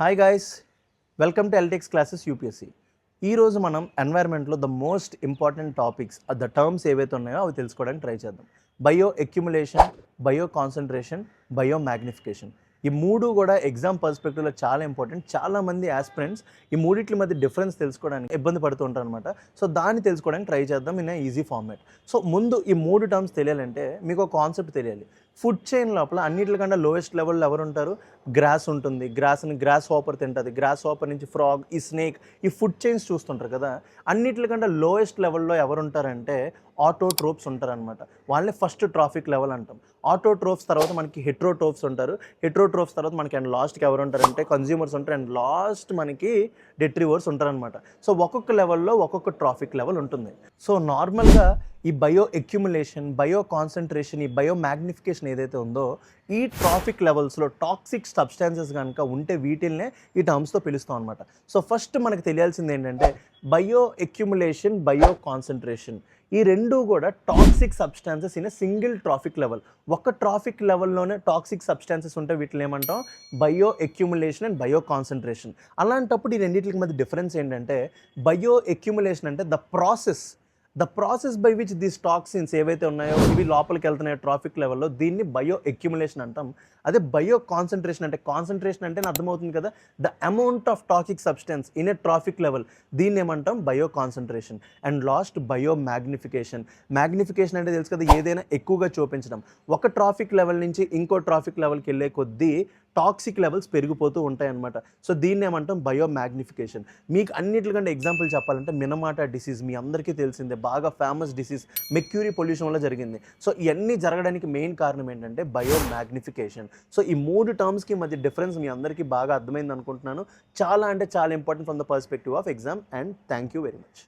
Hi guys, welcome to Eltex classes UPSC. ఈరోజు మనం ఎన్వైర్న్మెంట్లో the most important topics the terms ఏవైతే ఉన్నాయో అవి తెలుసుకోవడానికి ట్రై చేద్దాం. Bioaccumulation, bioconcentration, biomagnification. ఈ మూడు కూడా ఎగ్జామ్ పర్స్పెక్టివ్లో చాలా ఇంపార్టెంట్. చాలామంది ఆస్పిరెంట్స్ ఈ మూడిట్ల మధ్య డిఫరెన్స్ తెలుసుకోవడానికి ఇబ్బంది పడుతూ ఉంటారు అనమాట. సో దాన్ని తెలుసుకోవడానికి ట్రై చేద్దాం ఇన్ ఈజీ ఫార్మాట్. సో ముందు ఈ మూడు టర్మ్స్ తెలియాలంటే మీకు ఒక కాన్సెప్ట్ తెలియాలి. ఫుడ్ చైన్ లోపల అన్నిటికన్నా లోయెస్ట్ లెవెల్లో ఎవరు ఉంటారు? గ్రాస్ ఉంటుంది. గ్రాస్ హాపర్ తింటుంది. గ్రాస్ హాపర్ నుంచి ఫ్రాగ్, ఈ స్నేక్, ఈ ఫుడ్ చైన్స్ చూస్తుంటారు కదా. అన్నిటికన్నా లోయెస్ట్ లెవెల్లో ఎవరు ఉంటారంటే ఆటోట్రోప్స్ ఉంటారనమాట. వాళ్ళని ఫస్ట్ ట్రాఫిక్ లెవెల్ అంటాం. ఆటోట్రోప్స్ తర్వాత మనకి హెట్రోట్రోప్స్ ఉంటారు. హెట్రోట్రోప్స్ తర్వాత మనకి అండ్ లాస్ట్కి ఎవరు ఉంటారంటే కన్జ్యూమర్స్ ఉంటారు. అండ్ లాస్ట్ మనకి డెట్రివర్స్ ఉంటారనమాట. సో ఒక్కొక్క లెవెల్లో ఒక్కొక్క ట్రాఫిక్ లెవెల్ ఉంటుంది. సో నార్మల్గా ఈ బయో అక్యుములేషన్, బయో కాన్సన్ట్రేషన్, ఈ బయో మ్యాగ్నిఫికేషన్ ఏదైతే ఉందో ఈ ట్రాఫిక్ లెవెల్స్లో టాక్సిక్ సబ్స్టాన్సెస్ కనుక ఉంటే వీటిల్నే ఈ టర్మ్స్తో పిలుస్తాం అనమాట. సో ఫస్ట్ మనకు తెలియాల్సింది ఏంటంటే బయో అక్యుములేషన్, బయో కాన్సన్ట్రేషన్ ఈ రెండు కూడా toxic substances in single traffic level. ఒక ట్రాఫిక్ లెవెల్లోనే టాక్సిక్ సబ్స్టాన్సెస్ ఉంటే వీటిని ఏమంటాం? Bio accumulation and bio concentration. అలాంటప్పుడు ఈ రెండింటికి మధ్య డిఫరెన్స్ ఏంటంటే బయో అక్యుములేషన్ అంటే the process by which these toxins ఏవైతే ఉన్నాయో ఇవి లోపలికి వెళ్తున్నాయో ట్రాఫిక్ లెవెల్లో, దీన్ని బయో అక్యుములేషన్ అంటాం. అదే బయో కాన్సన్ట్రేషన్ అంటే అర్థమవుతుంది కదా, the amount of toxic substance in a traffic level, దీన్ని ఏమంటాం? Bio concentration. And last bio magnification అంటే తెలుసు కదా, ఏదైనా ఎక్కువగా చూపించడం. ఒక ట్రాఫిక్ లెవెల్ నుంచి ఇంకో ట్రాఫిక్ లెవెల్కి వెళ్ళే కొద్దీ టాక్సిక్ లెవెల్స్ పెరిగిపోతూ ఉంటాయి అన్నమాట. సో దీన్ని ఏమంటాం? Bio magnification. మీకు అన్నిటికంటే ఎగ్జాంపుల్ చెప్పాలంటే మినమాటా డిసీజ్ మీ అందరికీ తెలిసిందే, బాగా ఫేమస్ డిసీజ్, మెర్క్యూరీ పొల్యూషన్ వల్ల జరిగింది. సో ఇవన్నీ జరగడానికి మెయిన్ కారణం ఏంటంటే బయో మ్యాగ్నిఫికేషన్. సో ఈ మూడు టర్మ్స్కి మధ్య డిఫరెన్స్ మీ అందరికీ బాగా అర్థమైంది అనుకుంటున్నాను. చాలా important from the perspective of exam. And thank you very much.